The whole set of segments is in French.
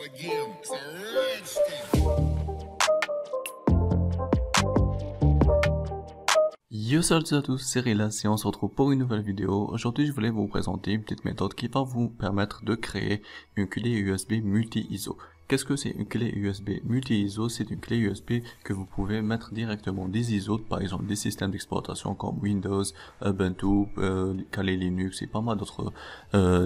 again. It's a redskin. Yo salut à tous, c'est Rilas et on se retrouve pour une nouvelle vidéo. Aujourd'hui je voulais vous présenter une petite méthode qui va vous permettre de créer une clé USB multi-ISO. Qu'est-ce que c'est une clé USB multi-ISO? C'est une clé USB que vous pouvez mettre directement des ISO, par exemple des systèmes d'exploitation comme Windows, Ubuntu, Kali Linux et pas mal d'autres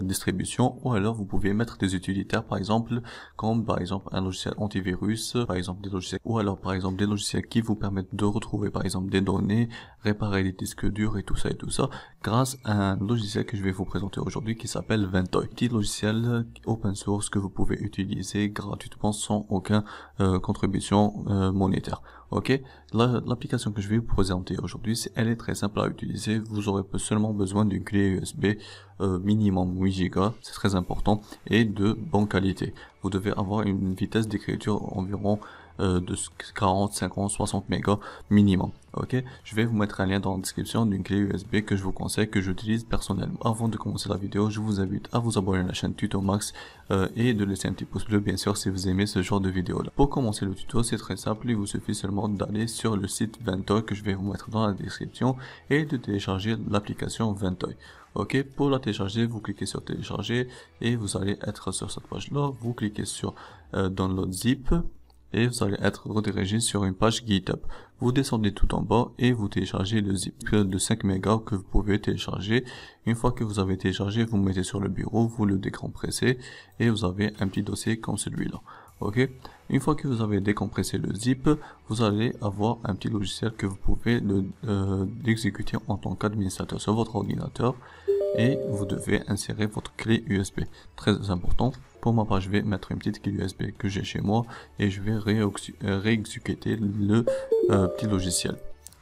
distributions. Ou alors vous pouvez mettre des utilitaires par exemple, comme par exemple un logiciel antivirus, par exemple des logiciels, ou alors par exemple des logiciels qui vous permettent de retrouver par exemple des données, réparer les disques durs et tout ça, grâce à un logiciel que je vais vous présenter aujourd'hui qui s'appelle Ventoy. Petit logiciel open source que vous pouvez utiliser gratuitement sans aucune contribution monétaire. Ok, l'application que je vais vous présenter aujourd'hui, elle est très simple à utiliser. Vous aurez seulement besoin d'une clé USB minimum 8 Go, c'est très important, et de bonne qualité. Vous devez avoir une vitesse d'écriture environ de 40, 50, 60 mégas minimum. Ok, je vais vous mettre un lien dans la description d'une clé USB que je vous conseille, que j'utilise personnellement. Avant de commencer la vidéo, je vous invite à vous abonner à la chaîne Tuto Max et de laisser un petit pouce bleu bien sûr si vous aimez ce genre de vidéo là. Pour commencer le tuto, c'est très simple, il vous suffit seulement d'aller sur le site Ventoy que je vais vous mettre dans la description et de télécharger l'application Ventoy. Ok, pour la télécharger, vous cliquez sur télécharger et vous allez être sur cette page là, vous cliquez sur download zip et vous allez être redirigé sur une page GitHub. Vous descendez tout en bas et vous téléchargez le zip de 5 mégas que vous pouvez télécharger. Une fois que vous avez téléchargé, vous mettez sur le bureau, vous le décompressez et vous avez un petit dossier comme celui-là. Ok, une fois que vous avez décompressé le zip, vous allez avoir un petit logiciel que vous pouvez l'exécuter en tant qu'administrateur sur votre ordinateur et vous devez insérer votre clé USB. Très important. Pour ma part, je vais mettre une petite clé USB que j'ai chez moi et je vais réexécuter le petit logiciel.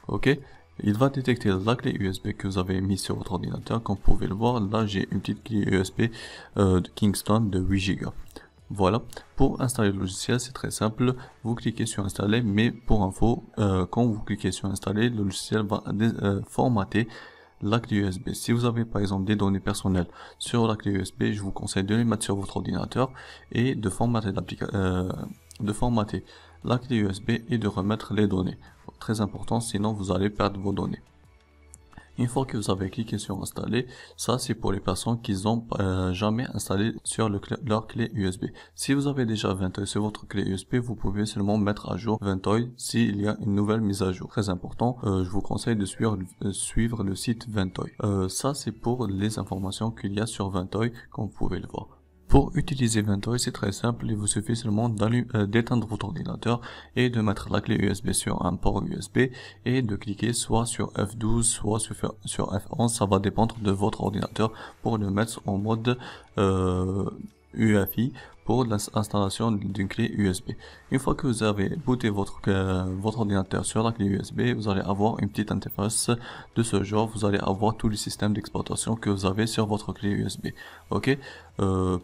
Ok, il va détecter la clé USB que vous avez mise sur votre ordinateur. Comme vous pouvez le voir, là j'ai une petite clé USB de Kingston de 8 Go. Voilà, pour installer le logiciel, c'est très simple. Vous cliquez sur installer, mais pour info, quand vous cliquez sur installer, le logiciel va formater la clé USB. Si vous avez par exemple des données personnelles sur la clé USB, je vous conseille de les mettre sur votre ordinateur et de formater la clé USB et de remettre les données. Très important, sinon vous allez perdre vos données. Une fois que vous avez cliqué sur installer, ça c'est pour les personnes qui n'ont jamais installé sur leur clé USB. Si vous avez déjà Ventoy sur votre clé USB, vous pouvez seulement mettre à jour Ventoy s'il y a une nouvelle mise à jour. Très important, je vous conseille de suivre le site Ventoy. Ça c'est pour les informations qu'il y a sur Ventoy, comme vous pouvez le voir. Pour utiliser Ventoy, c'est très simple, il vous suffit seulement d'éteindre votre ordinateur et de mettre la clé USB sur un port USB et de cliquer soit sur F12, soit sur F11, ça va dépendre de votre ordinateur pour le mettre en mode UEFI pour l'installation d'une clé USB. Une fois que vous avez booté votre ordinateur sur la clé USB, vous allez avoir une petite interface de ce genre. Vous allez avoir tous les systèmes d'exploitation que vous avez sur votre clé USB. Ok,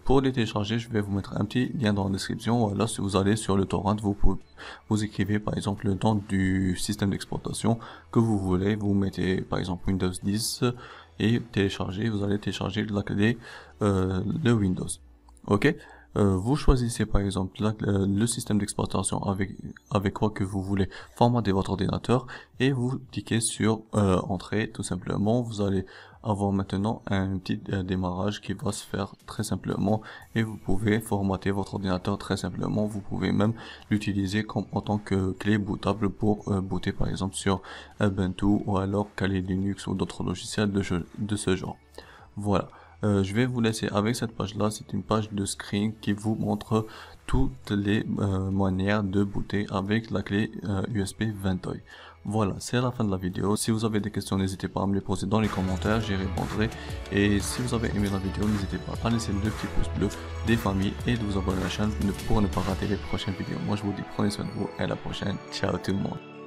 pour les télécharger, je vais vous mettre un petit lien dans la description. Là, si vous allez sur le torrent, vous écrivez par exemple le nom du système d'exploitation que vous voulez. Vous mettez par exemple Windows 10 et télécharger. Vous allez télécharger la clé de Windows. Ok, vous choisissez par exemple le système d'exploitation avec quoi que vous voulez formater votre ordinateur et vous cliquez sur entrée tout simplement. Vous allez avoir maintenant un petit démarrage qui va se faire très simplement et vous pouvez formater votre ordinateur très simplement. Vous pouvez même l'utiliser en tant que clé bootable pour booter par exemple sur Ubuntu ou alors Kali Linux ou d'autres logiciels de ce genre. Voilà. Je vais vous laisser avec cette page là, c'est une page de screen qui vous montre toutes les manières de booter avec la clé USB Ventoy. Voilà, c'est la fin de la vidéo. Si vous avez des questions, n'hésitez pas à me les poser dans les commentaires, j'y répondrai. Et si vous avez aimé la vidéo, n'hésitez pas à laisser le petit pouce bleu des familles et de vous abonner à la chaîne pour ne pas rater les prochaines vidéos. Moi je vous dis prenez soin de vous et à la prochaine. Ciao tout le monde.